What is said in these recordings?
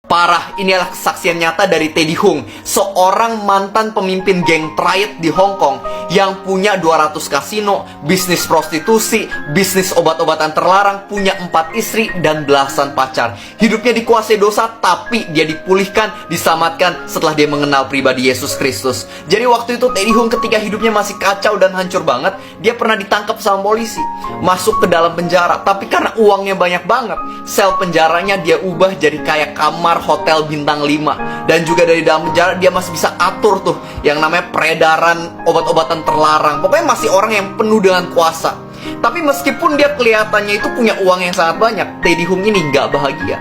Parah, ini adalah kesaksian nyata dari Teddy Hung, seorang mantan pemimpin geng Triad di Hong Kong yang punya 200 kasino, bisnis prostitusi, bisnis obat-obatan terlarang, punya 4 istri dan belasan pacar. Hidupnya dikuasai dosa, tapi dia dipulihkan, diselamatkan setelah dia mengenal pribadi Yesus Kristus. Jadi waktu itu Teddy Hung ketika hidupnya masih kacau dan hancur banget, dia pernah ditangkap sama polisi, masuk ke dalam penjara. Tapi karena uangnya banyak banget, sel penjaranya dia ubah jadi kayak kamar hotel bintang 5. Dan juga dari dalam penjara dia masih bisa atur tuh yang namanya peredaran obat-obatan terlarang. Pokoknya masih orang yang penuh dengan kuasa. Tapi meskipun dia kelihatannya itu punya uang yang sangat banyak, Teddy Hung ini nggak bahagia.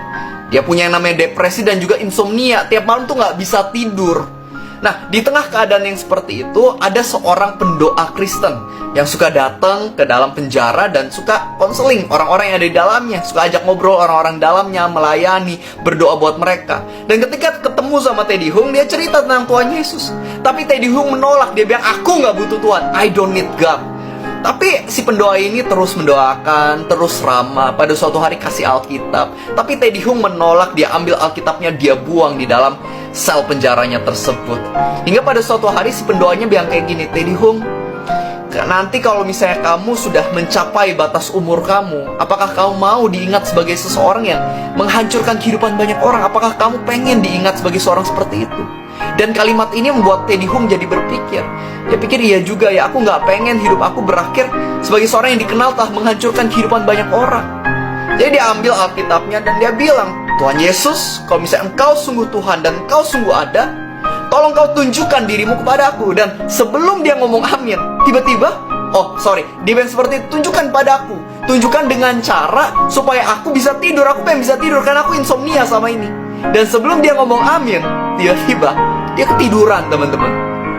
Dia punya yang namanya depresi dan juga insomnia. Tiap malam tuh nggak bisa tidur. Nah, di tengah keadaan yang seperti itu, ada seorang pendoa Kristen yang suka datang ke dalam penjara dan suka konseling orang-orang yang ada di dalamnya, suka ajak ngobrol orang-orang dalamnya, melayani, berdoa buat mereka. Dan ketika ketemu sama Teddy Hung, dia cerita tentang Tuhan Yesus. Tapi Teddy Hung menolak, dia bilang, "Aku nggak butuh Tuhan, I don't need God." Tapi si pendoa ini terus mendoakan, terus ramah, pada suatu hari kasih Alkitab. Tapi Teddy Hung menolak, dia ambil Alkitabnya, dia buang di dalam sel penjaranya tersebut. Hingga pada suatu hari si pendoanya bilang kayak gini, "Teddy Hung, nanti kalau misalnya kamu sudah mencapai batas umur kamu, apakah kamu mau diingat sebagai seseorang yang menghancurkan kehidupan banyak orang? Apakah kamu pengen diingat sebagai seorang seperti itu?" Dan kalimat ini membuat Teddy Hung jadi berpikir. Dia pikir, iya juga ya, aku nggak pengen hidup aku berakhir sebagai seorang yang dikenal telah menghancurkan kehidupan banyak orang. Jadi dia ambil Alkitabnya dan dia bilang, "Tuhan Yesus, kalau misalnya engkau sungguh Tuhan dan engkau sungguh ada, tolong kau tunjukkan dirimu kepada aku." Dan sebelum dia ngomong amin, tiba-tiba, dia bilang seperti, "Tunjukkan padaku, tunjukkan dengan cara supaya aku bisa tidur. Aku pengen bisa tidur karena aku insomnia sama ini." Dan sebelum dia ngomong amin, tiba-tiba dia ketiduran, teman-teman.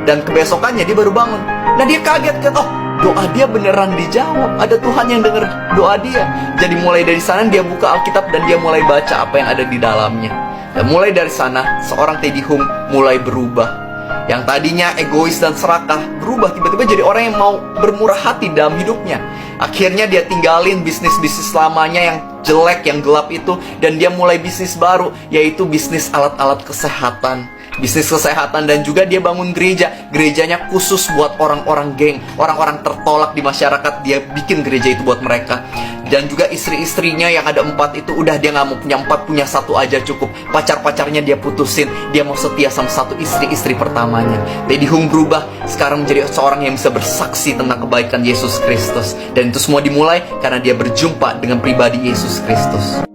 Dan kebesokannya dia baru bangun. Nah, dia kaget kan, doa dia beneran dijawab. Ada Tuhan yang dengar doa dia. Jadi mulai dari sana dia buka Alkitab dan dia mulai baca apa yang ada di dalamnya. Dan mulai dari sana seorang Teddy Hung mulai berubah. Yang tadinya egois dan serakah berubah tiba-tiba jadi orang yang mau bermurah hati dalam hidupnya. Akhirnya dia tinggalin bisnis-bisnis lamanya yang jelek, yang gelap itu, dan dia mulai bisnis baru, yaitu bisnis alat-alat kesehatan. Bisnis kesehatan, dan juga dia bangun gereja. Gerejanya khusus buat orang-orang geng, orang-orang tertolak di masyarakat. Dia bikin gereja itu buat mereka. Dan juga istri-istrinya yang ada 4 itu, udah dia gak mau punya 4, punya 1 aja cukup. Pacar-pacarnya dia putusin. Dia mau setia sama 1 istri pertamanya. Teddy Hung berubah, sekarang menjadi seorang yang bisa bersaksi tentang kebaikan Yesus Kristus. Dan itu semua dimulai karena dia berjumpa dengan pribadi Yesus Kristus.